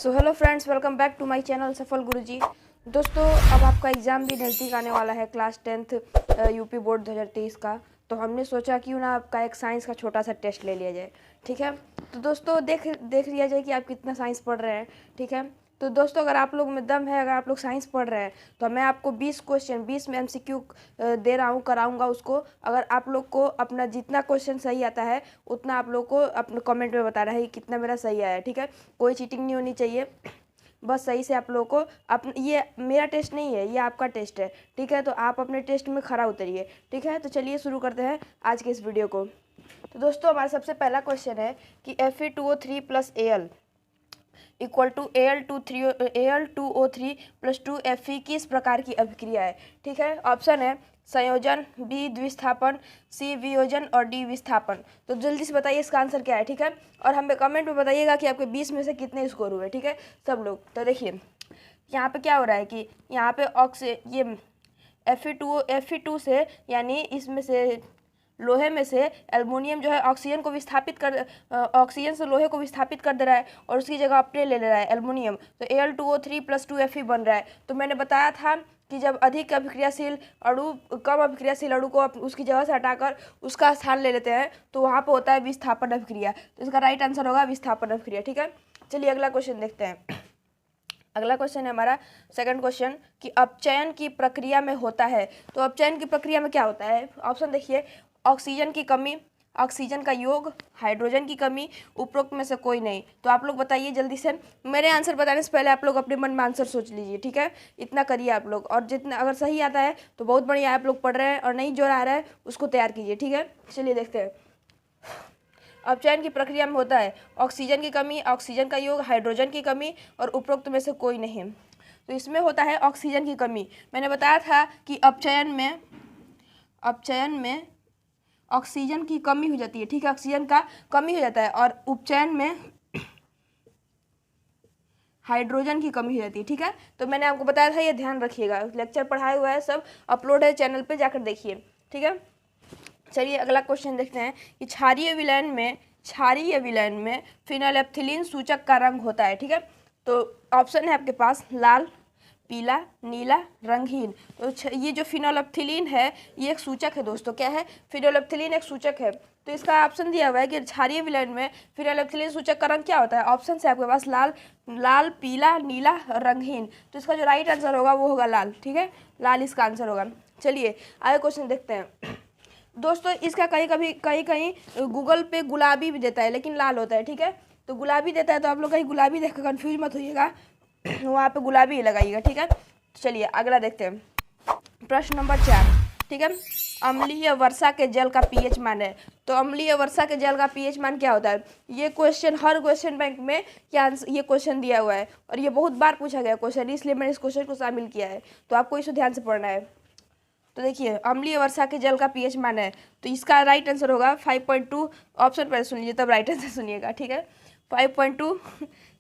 So hello friends, welcome back to my channel Safal Guruji. दोस्तों, अब आपका एग्ज़ाम भी नज़दीक आने वाला है, क्लास 10th यूपी बोर्ड 2023 का। तो हमने सोचा क्यों ना आपका एक साइंस का छोटा सा टेस्ट ले लिया जाए। ठीक है, तो दोस्तों देख लिया जाए कि आप कितना साइंस पढ़ रहे हैं। ठीक है, तो दोस्तों अगर आप लोग में दम है, अगर आप लोग साइंस पढ़ रहे हैं तो मैं आपको 20 क्वेश्चन 20 में MCQ दे रहा हूँ, कराऊंगा उसको। अगर आप लोग को अपना जितना क्वेश्चन सही आता है उतना आप लोग को अपने कमेंट में बताना है कि कितना मेरा सही आया है। ठीक है, कोई चीटिंग नहीं होनी चाहिए, बस सही से आप लोगों को ये मेरा टेस्ट नहीं है, ये आपका टेस्ट है। ठीक है, तो आप अपने टेस्ट में खरा उतरिए। ठीक है, तो चलिए शुरू करते हैं आज के इस वीडियो को। तो दोस्तों हमारा सबसे पहला क्वेश्चन है कि Fe2O3 plus Al equal to Al2O3 plus 2Fe किस प्रकार की अभिक्रिया है। ठीक है, ऑप्शन है संयोजन, बी द्विस्थापन, सी वियोजन और डी विस्थापन। तो जल्दी से बताइए इसका आंसर क्या है। ठीक है, और हमें कमेंट में बताइएगा कि आपके 20 में से कितने स्कोर हुए। ठीक है सब लोग। तो देखिए यहाँ पे क्या हो रहा है कि यहाँ पे ये Fe2 से, यानी इसमें से लोहे में से एल्युमिनियम जो है ऑक्सीजन से लोहे को विस्थापित कर दे रहा है और उसकी जगह अपने ले रहा है एल्युमिनियम। तो Al2O3 प्लस 2Fe बन रहा है। तो मैंने बताया था कि जब अधिक अभिक्रियाशील अणु कम अभिक्रियाशील अणु को उसकी जगह से हटाकर उसका स्थान ले लेते हैं तो वहाँ पर होता है विस्थापन अभिक्रिया। तो इसका राइट आंसर होगा विस्थापन अभिक्रिया। ठीक है, चलिए अगला क्वेश्चन देखते हैं। अगला क्वेश्चन है हमारा सेकंड क्वेश्चन कि अपचयन की प्रक्रिया में होता है। तो अपचयन की प्रक्रिया में क्या होता है, ऑप्शन देखिए ऑक्सीजन की कमी, ऑक्सीजन का योग, हाइड्रोजन की कमी, उपरोक्त में से कोई नहीं। तो आप लोग बताइए जल्दी से। मेरे आंसर बताने से पहले आप लोग अपने मन में आंसर सोच लीजिए। ठीक है, इतना करिए आप लोग, और जितना अगर सही आता है तो बहुत बढ़िया, आप लोग पढ़ रहे हैं, और नहीं जो आ रहा है उसको तैयार कीजिए। ठीक है, चलिए देखते हैं। अपचयन की प्रक्रिया में होता है ऑक्सीजन की कमी, ऑक्सीजन का योग, हाइड्रोजन की कमी और उपरोक्त में से कोई नहीं। तो इसमें होता है ऑक्सीजन की कमी। मैंने बताया था कि अपचयन में ऑक्सीजन की कमी हो जाती है। ठीक है, ऑक्सीजन का कमी हो जाता है, और उपचयन में हाइड्रोजन की कमी हो जाती है। ठीक है, तो मैंने आपको बताया था, ये ध्यान रखिएगा। लेक्चर पढ़ाया हुआ है, सब अपलोड है चैनल पे, जाकर देखिए। ठीक है, चलिए अगला क्वेश्चन देखते हैं कि क्षारीय विलयन में फिनोलेप्थिलीन सूचक का रंग होता है। ठीक है, तो ऑप्शन है आपके पास लाल, पीला, नीला, रंगहीन। तो ये जो फिनोलेप्थिलीन है ये एक सूचक है दोस्तों। क्या है, फिनोलेप्थिलीन एक सूचक है। तो इसका ऑप्शन दिया हुआ है कि क्षारीय विलयन में फिनोलेप्थिलीन सूचक का रंग क्या होता है। ऑप्शन है आपके पास लाल, पीला, नीला, रंगहीन। तो इसका जो राइट आंसर होगा वो होगा लाल। ठीक है, लाल इसका आंसर होगा। चलिए आगे क्वेश्चन देखते हैं। दोस्तों इसका कहीं गूगल पे गुलाबी भी देता है लेकिन लाल होता है। ठीक है, तो गुलाबी देता है तो आप लोग कहीं गुलाबी देखकर कंफ्यूज मत होइएगा, वहाँ पे गुलाबी ही लगाइएगा। ठीक है, चलिए अगला देखते हैं। प्रश्न नंबर 4। ठीक है, अम्लीय वर्षा के जल का pH मान है। तो अम्लीय वर्षा के जल का pH मान क्या होता है, ये क्वेश्चन हर क्वेश्चन बैंक में क्या ये क्वेश्चन दिया हुआ है और ये बहुत बार पूछा गया क्वेश्चन, इसलिए मैंने इस क्वेश्चन को शामिल किया है। तो आपको इसे ध्यान से पढ़ना है। तो देखिए अम्लीय वर्षा के जल का pH मान है, तो इसका राइट आंसर होगा 5.2। ऑप्शन पहले सुन लीजिए तब राइट आंसर सुनिएगा। ठीक है, 5.2,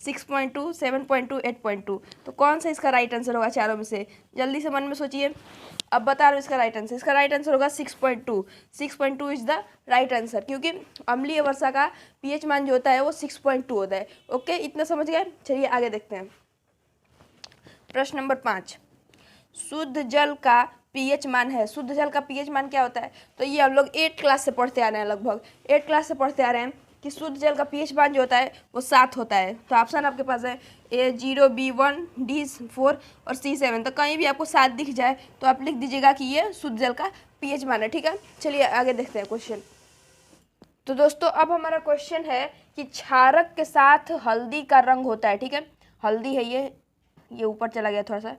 6.2, 7.2, 8.2। तो कौन सा इसका राइट आंसर होगा चारों में से, जल्दी से मन में सोचिए। अब बता रहा हूँ इसका राइट आंसर। इसका राइट आंसर होगा 6.2। 6.2 इज द राइट आंसर, क्योंकि अम्लीय वर्षा का pH मान जो होता है वो 6.2 होता है। ओके, इतना समझ गए। चलिए आगे देखते हैं। प्रश्न नंबर 5। शुद्ध जल का pH मान है। शुद्ध जल का pH मान क्या होता है, तो ये हम लोग 8 क्लास से पढ़ते आ रहे हैं, लगभग 8 क्लास से पढ़ते आ रहे हैं कि शुद्ध जल का pH मान जो होता है वो 7 होता है। तो ऑप्शन आपके पास है A0, B1, D4 और C7। तो कहीं भी आपको 7 दिख जाए तो आप लिख दीजिएगा कि ये शुद्ध जल का pH मान है। ठीक है, चलिए आगे देखते हैं क्वेश्चन। तो दोस्तों अब हमारा क्वेश्चन है कि क्षारक के साथ हल्दी का रंग होता है। ठीक है, हल्दी है, ये ऊपर चला गया थोड़ा सा,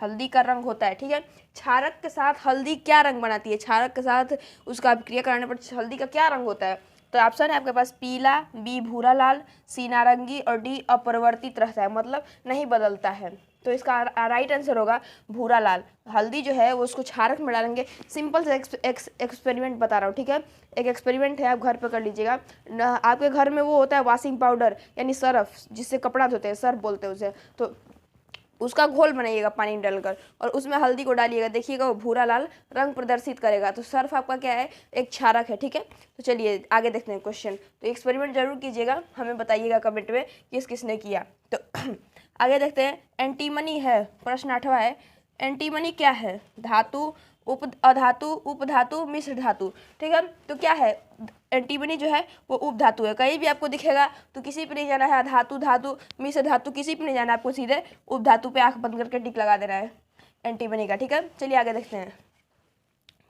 हल्दी का रंग होता है। ठीक है, क्षारक के साथ हल्दी क्या रंग बनाती है, क्षारक के साथ उसका अभिक्रिया कराने पर हल्दी का क्या रंग होता है। तो ऑप्शन है आपके पास पीला, बी भूरा लाल, सी नारंगी और डी अपरिवर्तित रहता है, मतलब नहीं बदलता है। तो इसका राइट आंसर होगा भूरा लाल। हल्दी जो है वो उसको क्षारक में डालेंगे। सिंपल से एक्सपेरिमेंट बता रहा हूँ। ठीक है, एक एक्सपेरिमेंट है, आप घर पे कर लीजिएगा। आपके घर में वो होता है वॉशिंग पाउडर यानी सर्फ, जिससे कपड़ा धोते हैं, सर्फ बोलते हैं उसे। तो उसका घोल बनाइएगा पानी में डालकर और उसमें हल्दी को डालिएगा, देखिएगा वो भूरा लाल रंग प्रदर्शित करेगा। तो सर्फ आपका क्या है, एक क्षारक है, ठीक है। तो चलिए आगे देखते हैं क्वेश्चन। तो एक्सपेरिमेंट जरूर कीजिएगा, हमें बताइएगा कमेंट में किसने किया। तो आगे देखते हैं। एंटीमनी है, प्रश्न 8वां है, एंटीमनी क्या है? धातु, अधातु, उपधातु, मिश्र धातु, ठीक है। तो क्या है, एंटीमनी जो है वो उपधातु है। कहीं भी आपको दिखेगा तो किसी पे नहीं जाना है, धातु, धातु, मिश्र धातु, किसी पे नहीं जाना है, आपको सीधे उपधातु पे आंख बंद करके टिक लगा देना है एंटीमनी का, ठीक है। चलिए आगे देखते हैं।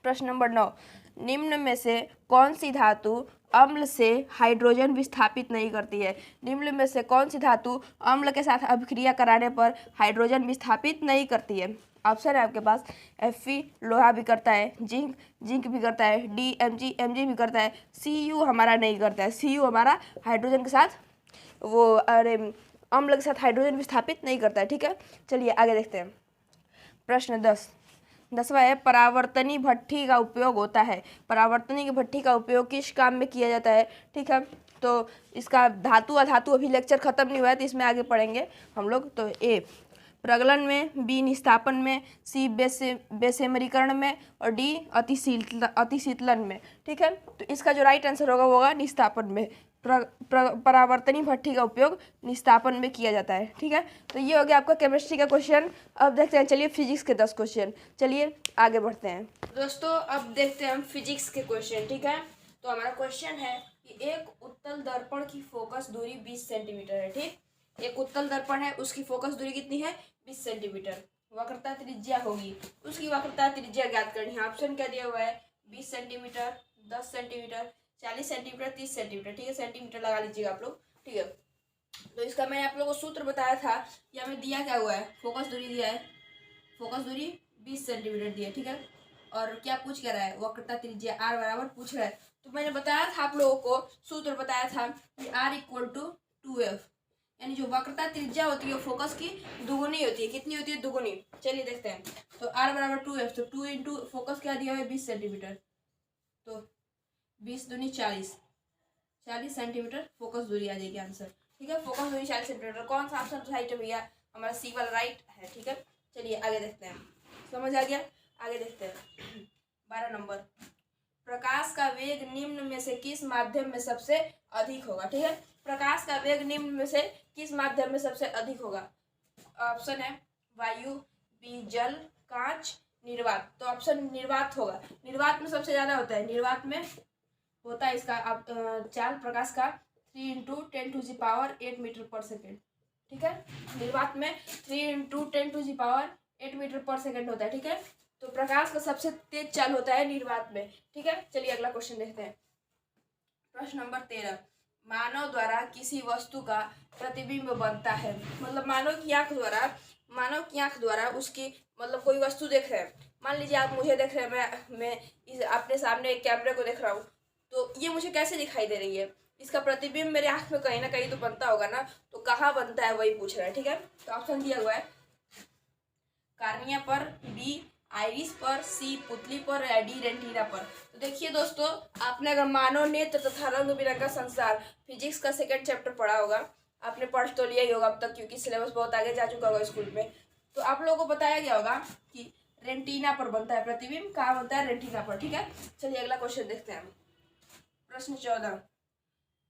प्रश्न नंबर 9, निम्न में से कौन सी धातु अम्ल से हाइड्रोजन विस्थापित नहीं करती है? निम्न में से कौन सी धातु अम्ल के साथ अभिक्रिया कराने पर हाइड्रोजन विस्थापित नहीं करती है? ऑप्शन है आपके पास, Fe लोहा भी करता है, जिंक भी करता है, डी Mg भी करता है, Cu हमारा नहीं करता है। Cu हमारा हाइड्रोजन के साथ अम्ल के साथ हाइड्रोजन विस्थापित नहीं करता है, ठीक है। चलिए आगे देखते हैं। प्रश्न 10वां है, परावर्तनी भट्ठी का उपयोग होता है। परावर्तनी की भट्ठी का उपयोग किस काम में किया जाता है, ठीक है। तो इसका धातु अधातु अभी लेक्चर खत्म नहीं हुआ है, तो इसमें आगे पढ़ेंगे हम लोग। तो ए प्रगलन में, बी निस्तापन में, सी बेसेमरीकरण में और डी अतिशीतलन में, ठीक है। तो इसका जो राइट आंसर होगा वो होगा निस्तापन में। परावर्तनी भट्ठी का उपयोग निस्तापन में किया जाता है, ठीक है। तो ये हो गया आपका केमिस्ट्री का क्वेश्चन। अब देखते हैं, चलिए फिजिक्स के 10 क्वेश्चन। चलिए आगे बढ़ते हैं दोस्तों। अब देखते हैं हम फिजिक्स के क्वेश्चन, ठीक है। तो हमारा क्वेश्चन है कि एक उत्तल दर्पण की फोकस दूरी 20 सेंटीमीटर है, ठीक। एक उत्तल दर्पण है, उसकी फोकस दूरी कितनी है, 20 सेंटीमीटर। वक्रता त्रिज्या होगी, उसकी वक्रता त्रिज्या ज्ञात करनी है। ऑप्शन क्या दिया हुआ है, 20 सेंटीमीटर, 10 सेंटीमीटर, 40 सेंटीमीटर, 30 सेंटीमीटर, ठीक है। सेंटीमीटर लगा लीजिएगा आप लोग, ठीक है। तो इसका मैंने आप लोगों को सूत्र बताया था, या हमें दिया क्या हुआ है, फोकस दूरी दिया है, फोकस दूरी 20 सेंटीमीटर दी है, ठीक है। और क्या पूछ कर रहा है, वक्रता त्रिज्या r बराबर पूछ रहा है। तो मैंने बताया था आप लोगों को, सूत्र बताया था कि r इक्वल टू 2f, यानी जो वक्रता त्रिज्या होती है फोकस की दुगुनी होती है। कितनी होती है, दुगुनी। चलिए देखते हैं। तो r बराबर 2f, तो 2 इंटू फोकस क्या दिया हुआ है, 20 सेंटीमीटर, तो 20 दूनी 40 सेंटीमीटर फोकस दूरी आ जाएगी आंसर, ठीक है। फोकस दूरी 40 सेंटीमीटर। कौन सा ऑप्शन राइट है भैया, हमारा सी वाला राइट है, ठीक है। चलिए आगे देखते हैं, समझ आ गया। आगे देखते हैं 12 नंबर, प्रकाश का वेग निम्न में से किस माध्यम में सबसे अधिक होगा, ठीक है। प्रकाश का वेग निम्न में से किस माध्यम में सबसे अधिक होगा? ऑप्शन है वायु, बी जल, कांच, निर्वात। तो ऑप्शन निर्वात होगा। निर्वात में सबसे ज्यादा होता है, निर्वात में होता है इसका चाल प्रकाश का 3 इंटू 10⁸ मीटर पर सेकेंड, ठीक है। निर्वात में 3 इंटू 10⁸ मीटर पर सेकेंड होता है, ठीक है। तो प्रकाश का सबसे तेज चाल होता है निर्वात में, ठीक है। चलिए अगला क्वेश्चन देखते हैं। प्रश्न नंबर 13, मानव द्वारा किसी वस्तु का प्रतिबिंब बनता है। मतलब मानव की आंख द्वारा उसकी, मतलब कोई वस्तु देख रहे हैं, मान लीजिए आप मुझे देख रहे हैं, मैं अपने सामने एक कैमरे को देख रहा हूँ, तो ये मुझे कैसे दिखाई दे रही है, इसका प्रतिबिंब मेरे आंख में कहीं ना कहीं तो बनता होगा ना। तो कहाँ बनता है वही पूछ रहा है, ठीक है। तो ऑप्शन दिया हुआ है कार्निया पर, बी आइरिस पर, सी पुतली पर, या डी रेटिना पर। तो देखिए दोस्तों, आपने अगर मानव नेत्र तथा रंग बिरंगा संसार फिजिक्स का 2nd चैप्टर पढ़ा होगा, आपने पढ़ तो लिया ही होगा अब तक, क्योंकि सिलेबस बहुत आगे जा चुका होगा स्कूल में। तो आप लोगों को बताया गया होगा कि रेटिना पर बनता है प्रतिबिंब। कहाँ बनता है, रेटिना पर, ठीक है। चलिए अगला क्वेश्चन देखते हैं। प्रश्न 14,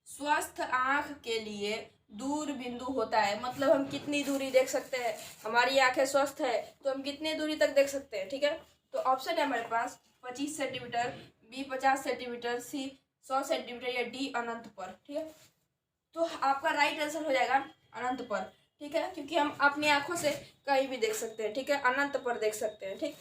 स्वस्थ आंख के लिए दूर बिंदु होता है। मतलब हम कितनी दूरी देख सकते हैं, हमारी आंखें स्वस्थ है तो हम कितनी दूरी तक देख सकते हैं, ठीक है। तो ऑप्शन है हमारे पास 25 सेंटीमीटर, बी 50 सेंटीमीटर, सी 100 सेंटीमीटर, या डी अनंत पर, ठीक है। तो आपका राइट आंसर हो जाएगा अनंत पर, ठीक है, क्योंकि हम अपनी आंखों से कहीं भी देख सकते हैं, ठीक है। अनंत पर देख सकते हैं, ठीक।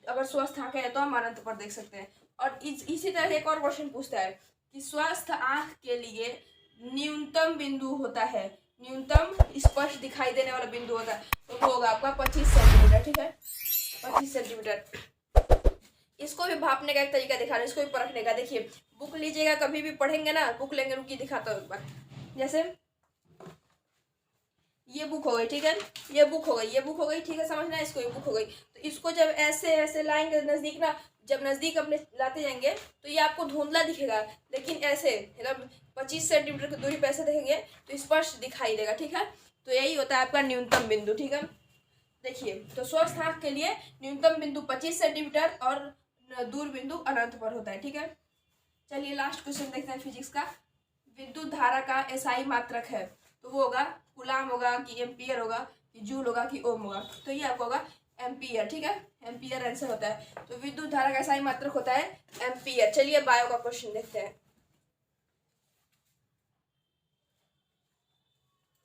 अगर स्वस्थ आंखें है तो हम अनंत पर देख सकते हैं। और इसी तरह एक और क्वेश्चन पूछता है कि स्वस्थ आंख के लिए न्यूनतम बिंदु होता है, न्यूनतम स्पष्ट दिखाई देने वाला बिंदु होता है, तो वो होगा आपका 25 सेंटीमीटर, ठीक है। 25 सेंटीमीटर। इसको भी भापने का एक तरीका दिखा रहा है, इसको भी परखने का। देखिए बुक लीजिएगा, कभी भी पढ़ेंगे ना, बुक लेंगे, रुकिए दिखाता हूँ एक बार। जैसे ये बुक हो गई, ठीक है, ये बुक हो गई, ठीक है, समझना। इसको ये बुक हो गई, तो इसको जब ऐसे ऐसे लाएंगे नजदीक ना, जब नजदीक अपने लाते जाएंगे तो ये आपको धुंधला दिखेगा, लेकिन ऐसे मतलब 25 सेंटीमीटर की दूरी पे ऐसे देखेंगे तो स्पष्ट दिखाई देगा, ठीक है। तो यही होता है आपका न्यूनतम बिंदु, ठीक है। देखिए, तो स्वस्थ आंख के लिए न्यूनतम बिंदु 25 सेंटीमीटर और दूर बिंदु अनंत पर होता है। ठीक है, चलिए लास्ट क्वेश्चन देखते हैं फिजिक्स का। विद्युत धारा का एसआई मात्रक है, तो वो होगा कूलाम होगा कि एम्पियर होगा कि जूल होगा कि ओम होगा, तो ये आपको होगा एम्पियर। ठीक है, एम्पियर आंसर होता है। तो विद्युत धारा का एसआई मात्रक होता है एम्पियर। चलिए बायो का क्वेश्चन देखते हैं।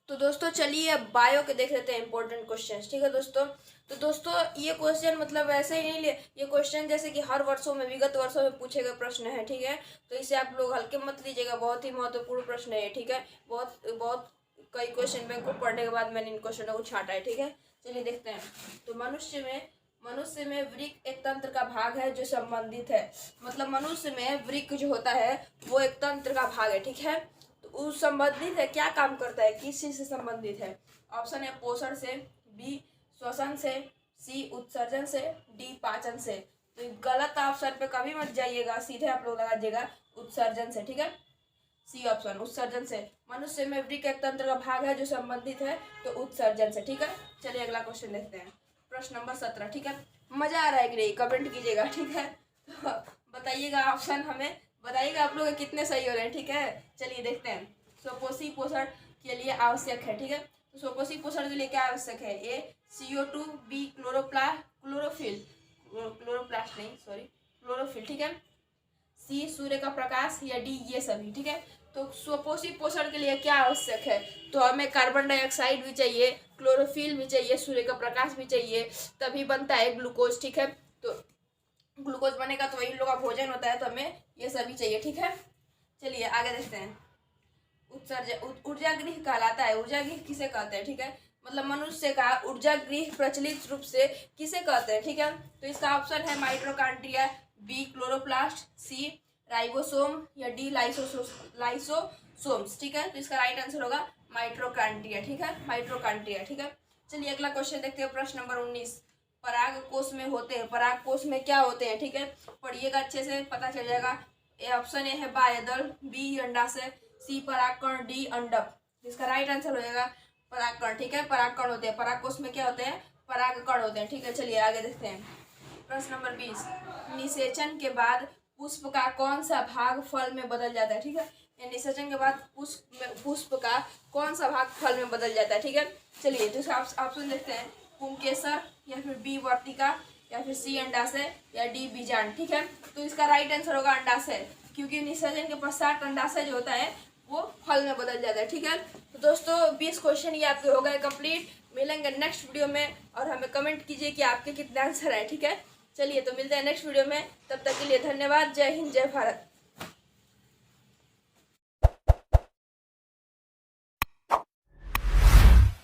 तो दोस्तों चलिए अब बायो के देख लेते हैं इंपॉर्टेंट क्वेश्चंस। ठीक है दोस्तों, तो दोस्तों ये क्वेश्चन मतलब ऐसे ही नहीं ले, ये क्वेश्चन जैसे कि हर वर्षों में विगत वर्षों में पूछे गए प्रश्न है। ठीक है, तो इसे आप लोग हल्के मत लीजिएगा, बहुत ही महत्वपूर्ण प्रश्न है। ठीक है, बहुत बहुत कई क्वेश्चन बैंक को पढ़ने के बाद मैंने इन क्वेश्चनों को छांटा है। ठीक है, चलिए देखते हैं। तो मनुष्य में वृक्क एक तंत्र का भाग है जो संबंधित है। मतलब मनुष्य में वृक्क जो होता है वो एक तंत्र का भाग है। ठीक है, तो उस संबंधित है, क्या काम करता है, किस चीज से संबंधित है? ऑप्शन है पोषण से, बी श्वसन से, सी उत्सर्जन से, डी पाचन से। तो गलत ऑप्शन पे कभी मत जाइएगा, सीधे आप लोग लगा दीजिएगा उत्सर्जन से। ठीक है, सी ऑप्शन उत्सर्जन से। मनुष्य में वृक्क एक तंत्र का भाग है जो संबंधित है, तो उत्सर्जन से। ठीक है, चलिए अगला क्वेश्चन देखते हैं, प्रश्न नंबर 17। ठीक है, मजा आ रहा है कि नहीं, कमेंट कीजिएगा। ठीक है, तो बताइएगा ऑप्शन, हमें बताइएगा आप लोग कितने सही हो रहे हैं। ठीक है, चलिए देखते हैं। स्वपोषी पोषण के लिए आवश्यक है। ठीक है, तो स्वपोषी पोषण के लिए क्या आवश्यक है? ए CO2, बी क्लोरोफिल। ठीक है, सी सूर्य का प्रकाश, या डी ये सभी। ठीक है, तो स्वपोषी पोषण के लिए क्या आवश्यक है? तो हमें कार्बन डाइऑक्साइड भी चाहिए, क्लोरोफिल भी चाहिए, सूर्य का प्रकाश भी चाहिए, तभी बनता है ग्लूकोज। ठीक है, तो ग्लूकोज बनेगा तो वही लोग का भोजन होता है, तो हमें ये सभी चाहिए। ठीक है, चलिए आगे देखते हैं। उत्सर्जन ऊर्जा गृह कहलाता है। ऊर्जा गृह किसे कहते हैं? ठीक है, मतलब मनुष्य का ऊर्जा गृह प्रचलित रूप से किसे कहते हैं? ठीक है, तो इसका ऑप्शन है माइटोकॉन्ड्रिया, बी क्लोरोप्लास्ट, सी राइबोसोम, या डी लाइसोसोम्स। ठीक है, तो इसका राइट आंसर होगा माइटोकॉन्ड्रिया। ठीक है, माइटोकॉन्ड्रिया। ठीक है, चलिए अगला क्वेश्चन देखते हैं, प्रश्न नंबर 19। पराग कोष में होते हैं, पराग कोष में क्या होते हैं? ठीक है, पढ़िएगा अच्छे से, पता चल जाएगा। ए ऑप्शन ए है बायदल, बी अंडाशय, सी परागकण, डी अंडक। इसका राइट आंसर हो जाएगा परागकण। ठीक है, परागकण होते हैं, पराग कोष में क्या होते हैं? परागकण होते हैं। ठीक है, चलिए आगे देखते हैं, प्रश्न नंबर 20। निषेचन के बाद पुष्प का कौन सा भाग फल में बदल जाता है? ठीक है, निषेचन के बाद पुष्प का कौन सा भाग फल में बदल जाता है? ठीक है, चलिए तो इसका ऑप्शन देखते हैं, पुंकेसर, या फिर बी वर्तिका, या फिर सी अंडाशय, या डी बीजांड। ठीक है, तो इसका राइट आंसर होगा अंडाशय, क्योंकि निषेचन के पश्चात अंडाशय जो होता है वो फल में बदल जाता है। ठीक है, तो दोस्तों 20 क्वेश्चन ये आपके हो गए कंप्लीट। मिलेंगे नेक्स्ट वीडियो में, और हमें कमेंट कीजिए कि आपके कितने आंसर हैं। ठीक है, चलिए तो मिलते हैं नेक्स्ट वीडियो में, तब तक के लिए धन्यवाद। जय हिंद, जय भारत।